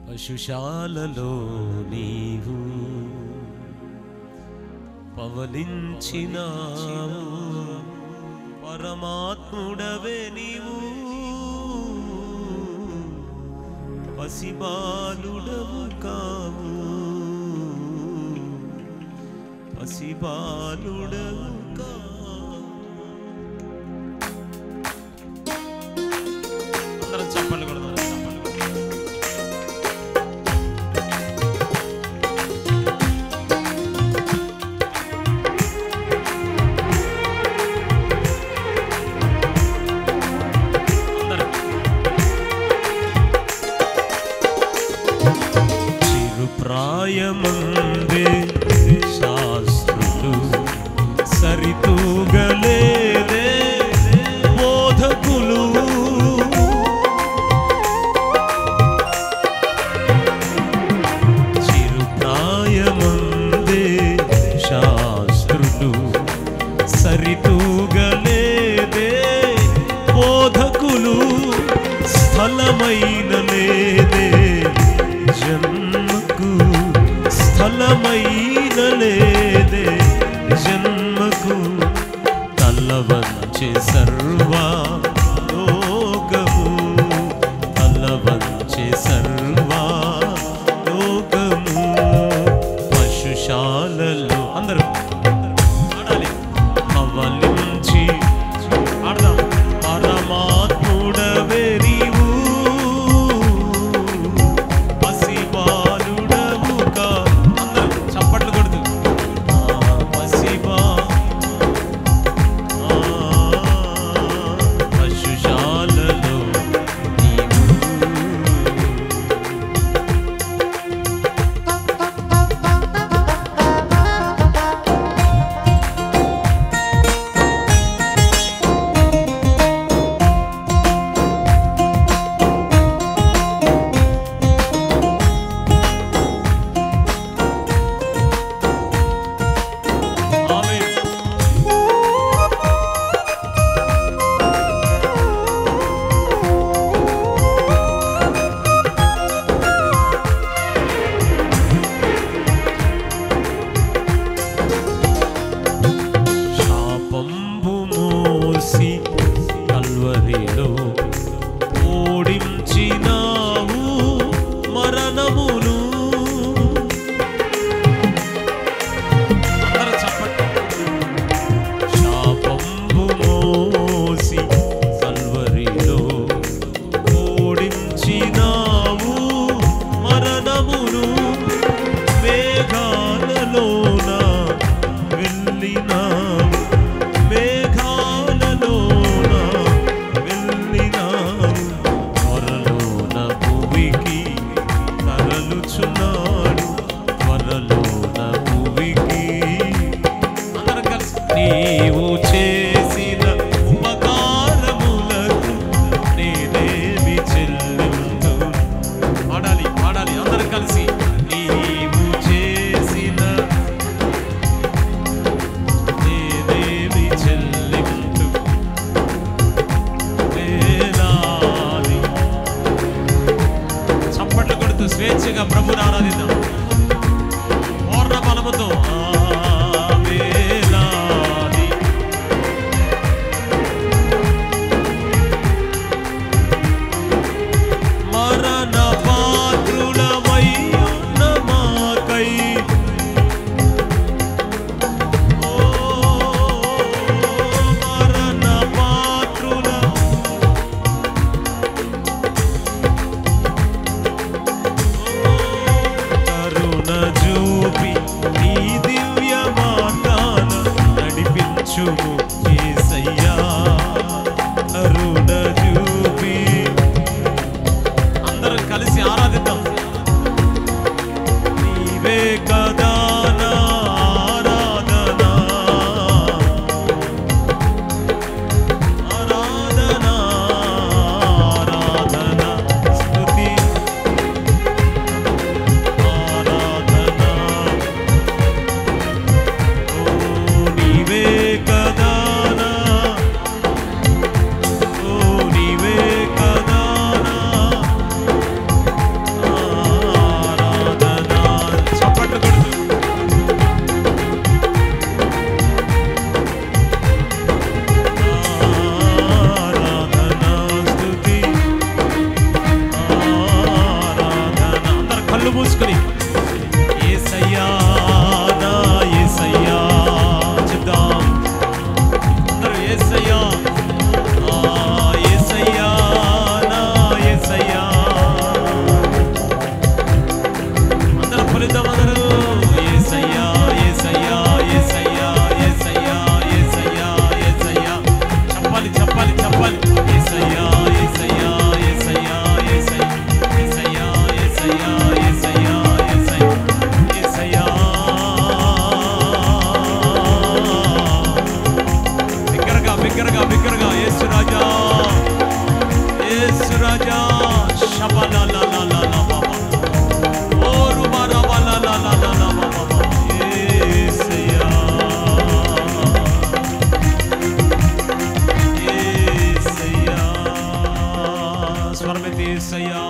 పశుశాలలో నీవు పవలించినావు, పరమాత్ముడవే నీవు, పసిబాలుడవు కావు, పసిబాలుడవు కావు. అందరం చెప్పండి కూడా. ప్రాయమందే శాస్త్రులు సరితూగలేదే బోధకులు, చిరుప్రాయమందే శాస్త్రులు సరితూగలేదే బోధకులు, స్థలమైన లేదే జన్మకు, స్థలమైన లేదే జన్మకు, తల వంచె సర్వా లోకము, తల వంచె సర్వా లోకము. పశుశాలలో అందరూ ఆడాలి, పవలించి ఆడదాం. పరమాత్ముడవే నీవు, కల్వరిలో ఓడించినావు మరణమును. అందరూ చెప్పండి. శాపంబు మోసి కల్వరిలో ఓడించినావు మరణమును, మేఘాలలోన వెళ్ళినావు, నీవు చేసిన ఉపకారములకు నేనేమి చెల్లింతు. పాడాలి పాడాలి అందరూ కలిసి. నీవు చేసిన నేనేమి చెల్లింతు, వేలాది. చప్పట్లు కొడుతూ స్వేచ్ఛగా ప్రభుని ఆరాధిద్దాం పూర్ణ బలముతో. అందరం కలిసి ఆరాధిద్దాం. నీవే కదా నా ఆరాధనా, ఆరాధనా, ఆరాధనా, స్తుతి ఆరాధనా. ఓ నీవే కదా నా, ఓ నీవే కదా నా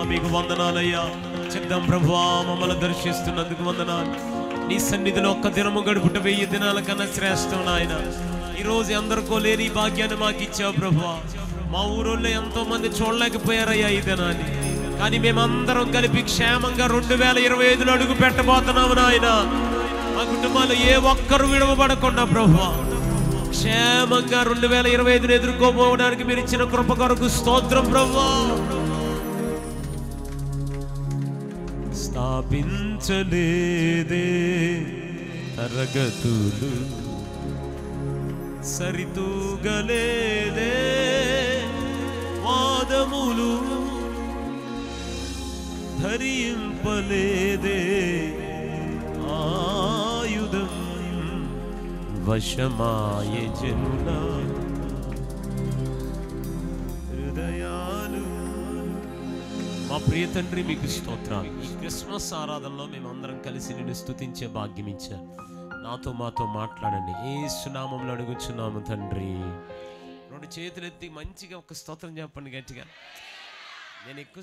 మీకు వందనాలయ్యా. చెప్దాం ప్రభువా, మమ్మల్ని దర్శిస్తున్నందుకు వందనాలు. నీ సన్నిధిలో ఒక్క దినము గడుపుట 1000 దినాల కన్నా శ్రేష్టం నాయన. ఈరోజు అందరికో లేని ఈ భాగ్యాన్ని మాకు ఇచ్చావు ప్రభువా. మా ఊరోళ్ళో ఎంతో మంది చూడలేకపోయారయ్యా ఈ దినాన్ని, కానీ మేమందరం కలిపి క్షేమంగా 2025లో అడుగు పెట్టబోతున్నాము నాయన. మా కుటుంబాలు ఏ ఒక్కరు విడవబడకుండా ప్రభువా క్షేమంగా 2025ని ఎదుర్కోపోవడానికి మీరు ఇచ్చిన కృప కొరకు స్తోత్రం ప్రభువా. స్థాపించలేదే తరగతులు, సరితూగలేదే వాదములు, ధరింపలేదే ఆయుధం వశమాయే జనుల హృదయాలు. మా ప్రియ తండ్రి మీకు స్తోత్రాలు. ఈ క్రిస్మస్ ఆరాధనలో మేమందరం కలిసి నిన్ను స్తుతించే భాగ్యం ఇచ్చారు. నాతో మాతో మాట్లాడండి. యేసు నామములో అడుగుచున్నాము తండ్రి. 2 చేతులెత్తి మంచిగా ఒక స్తోత్రం చెప్పండి గట్టిగా. నేను ఎక్కువ